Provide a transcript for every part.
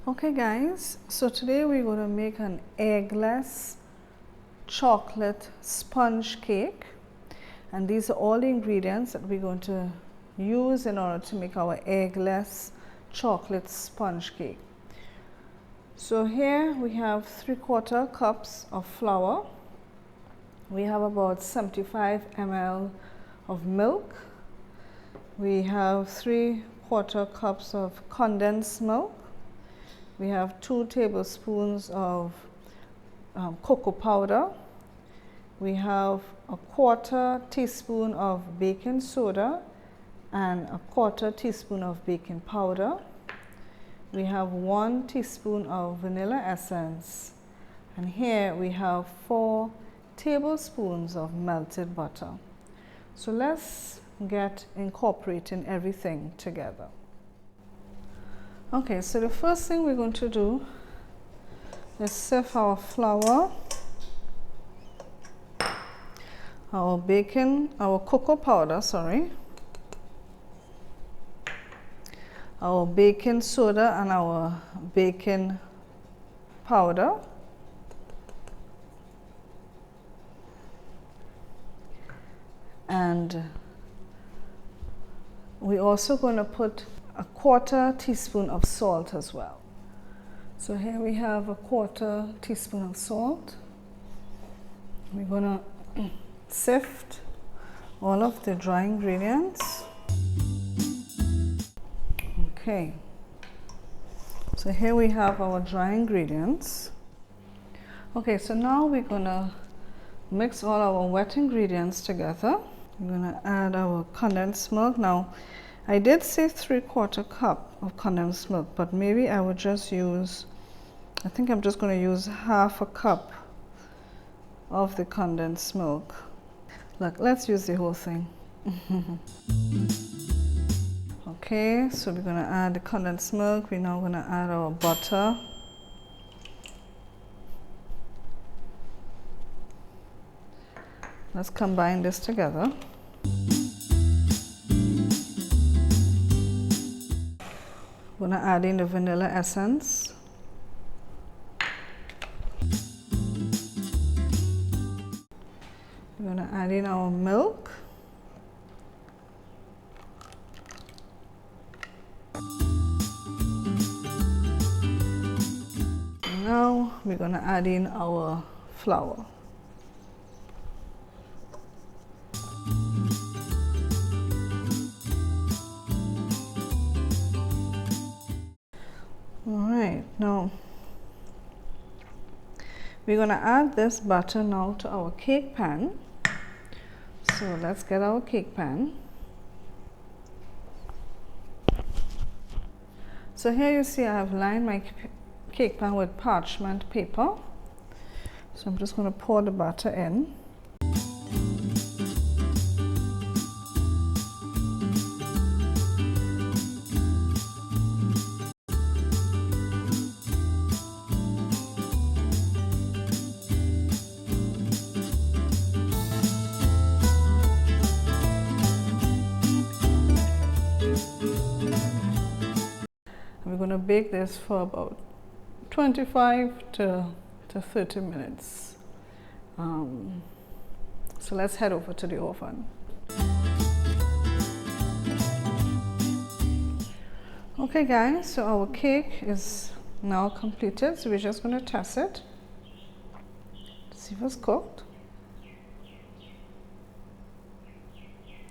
Okay guys, so today we're going to make an eggless chocolate sponge cake, and these are all the ingredients that we're going to use in order to make our eggless chocolate sponge cake. So here we have 3/4 cups of flour, we have about 75 ml of milk, we have 3/4 cups of condensed milk, we have 2 tablespoons of cocoa powder, we have a 1/4 teaspoon of baking soda and a 1/4 teaspoon of baking powder, we have 1 teaspoon of vanilla essence, and here we have 4 tablespoons of melted butter. So let's get incorporating everything together. Okay, so the first thing we're going to do is sift our flour, our cocoa powder, our baking soda and our baking powder, and we're also going to put a 1/4 teaspoon of salt as well. So here we have a 1/4 teaspoon of salt. We're going to sift all of the dry ingredients. Okay, so here we have our dry ingredients. Okay, so now we're going to mix all our wet ingredients together. We're going to add our condensed milk. Now I did say 3/4 cup of condensed milk, but maybe I would just use, I think I'm just going to use 1/2 cup of the condensed milk. Look, let's use the whole thing. Okay, so we're going to add the condensed milk. We're now going to add our butter. Let's combine this together. I'm going to add in the vanilla essence. We're going to add in our milk. Now we're going to add in our flour. Alright, now we're going to add this butter now to our cake pan. So let's get our cake pan. So here you see I have lined my cake pan with parchment paper. So I'm just going to pour the butter in. We're going to bake this for about 25 to 30 minutes. So let's head over to the oven. Okay guys, so our cake is now completed. So we're just going to test it to see if it's cooked.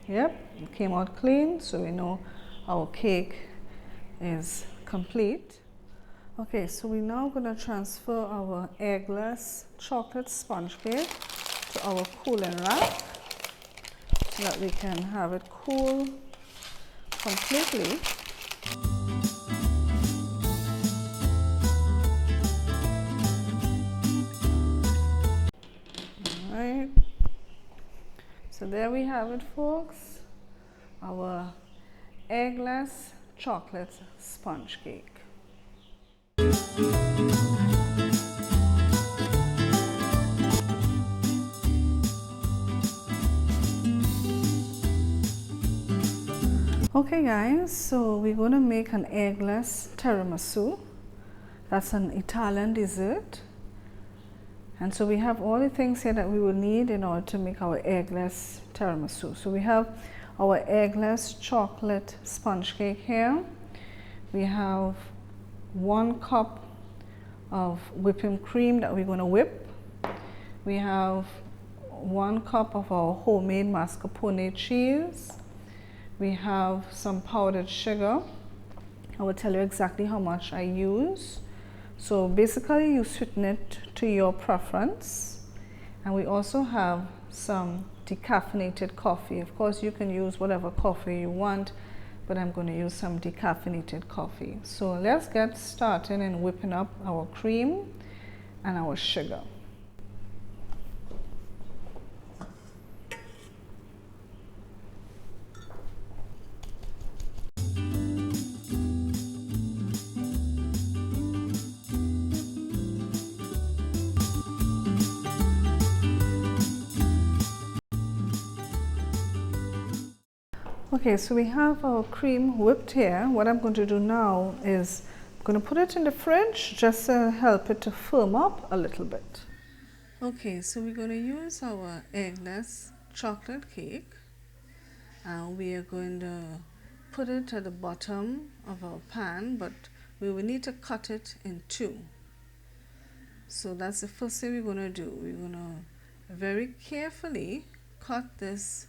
Yep, it came out clean, so we know our cake is complete. Okay, so we're now going to transfer our eggless chocolate sponge cake to our cooling rack so that we can have it cool completely. Alright, so there we have it folks, our eggless chocolate sponge cake. Okay guys, so we're going to make an eggless tiramisu. That's an Italian dessert. And so we have all the things here that we will need in order to make our eggless tiramisu. So we have our eggless chocolate sponge cake here. We have 1 cup of whipping cream that we're going to whip. We have 1 cup of our homemade mascarpone cheese. We have some powdered sugar. I will tell you exactly how much I use. So basically you sweeten it to your preference. And we also have some decaffeinated coffee. Of course you can use whatever coffee you want, but I'm going to use some decaffeinated coffee. So let's get started in whipping up our cream and our sugar. Okay, so we have our cream whipped here. What I'm going to do now is I'm going to put it in the fridge just to help it to firm up a little bit. Okay, so we're going to use our eggless chocolate cake and we are going to put it at the bottom of our pan, but we will need to cut it in 2. So that's the first thing we're going to do. We're going to very carefully cut this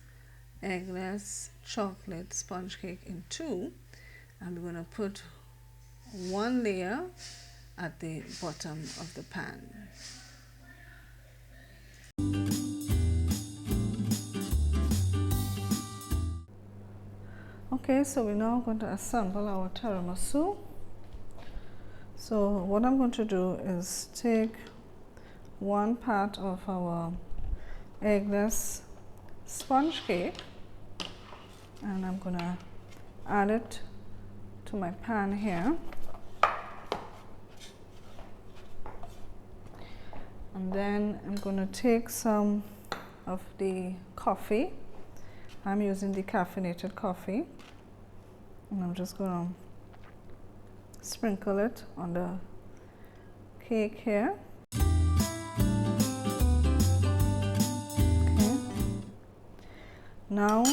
eggless chocolate sponge cake in 2, and we're going to put 1 layer at the bottom of the pan. Okay, so we're now going to assemble our tiramisu. So what I'm going to do is take 1 part of our eggless sponge cake and I'm going to add it to my pan here, and then I'm going to take some of the coffee. I'm using decaffeinated coffee, and I'm just going to sprinkle it on the cake here. Okay. Now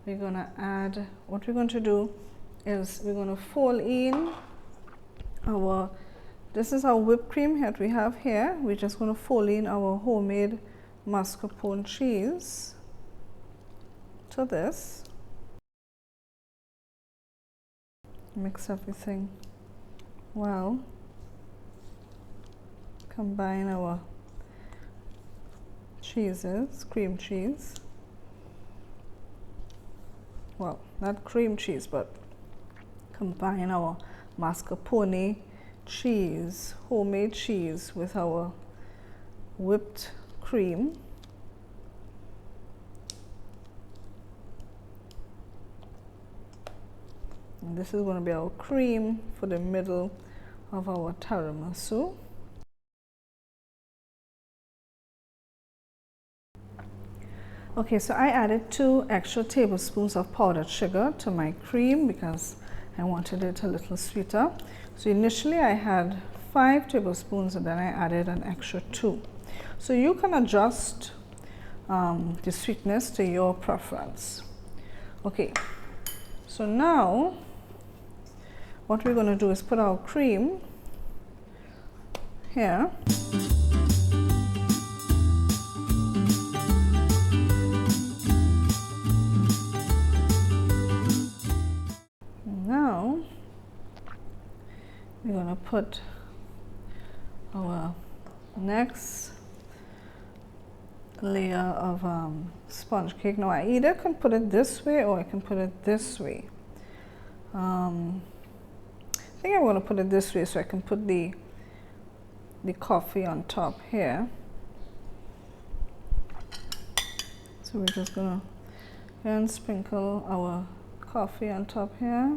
we're going to add, what we're going to do is we're going to fold in our, this is our whipped cream that we have here. We're just going to fold in our homemade mascarpone cheese to this. Mix everything well. Combine our cheeses, cream cheese. Well, not cream cheese, but combine our mascarpone cheese, homemade cheese, with our whipped cream. And this is going to be our cream for the middle of our tiramisu. Okay, so I added 2 extra tablespoons of powdered sugar to my cream because I wanted it a little sweeter. So initially I had 5 tablespoons and then I added an extra 2. So you can adjust the sweetness to your preference. Okay, so now what we're going to do is put our cream here. Now we're going to put our next layer of sponge cake. Now I either can put it this way or I can put it this way. I think I'm going to put it this way so I can put the coffee on top here. So we're just going to then sprinkle our coffee on top here.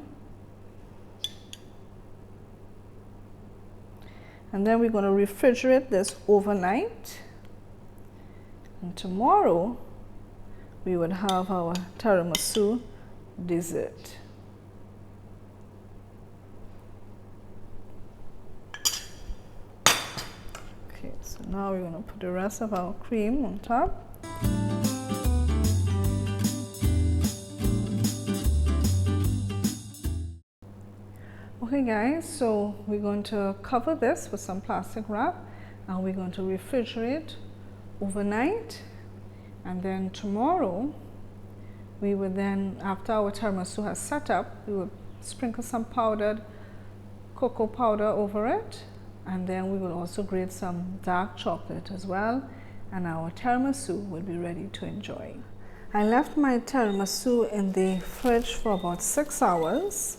And then we're going to refrigerate this overnight. And tomorrow we would have our tiramisu dessert. So now we're going to put the rest of our cream on top. Okay guys, so we're going to cover this with some plastic wrap and we're going to refrigerate overnight, and then tomorrow we will then, after our tiramisu has set up, we will sprinkle some powdered cocoa powder over it, and then we will also grate some dark chocolate as well, and our tiramisu will be ready to enjoy. I left my tiramisu in the fridge for about 6 hours.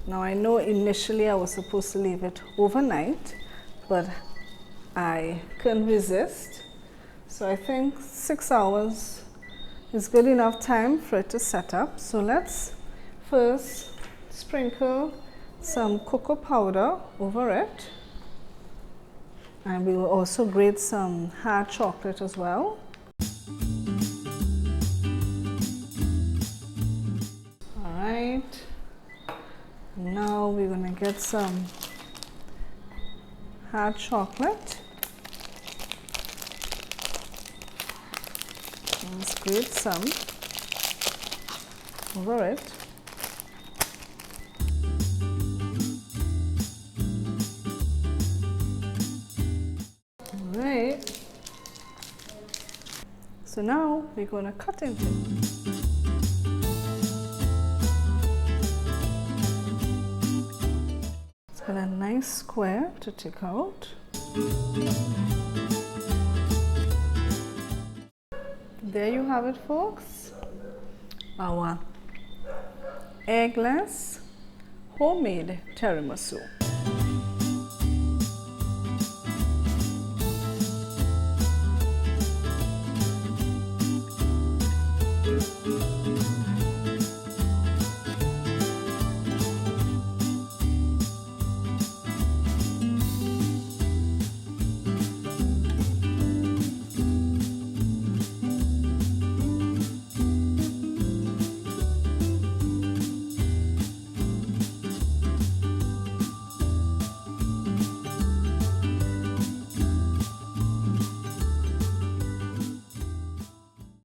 Now I know initially I was supposed to leave it overnight, but I couldn't resist. So I think 6 hours is good enough time for it to set up. So let's first sprinkle some cocoa powder over it. And we will also grate some hard chocolate as well. All right. Now we're going to get some hard chocolate. Let's grate some over it. All right. So now we're going to cut into it. Got a nice square to take out. There you have it, folks. Our eggless homemade tiramisu.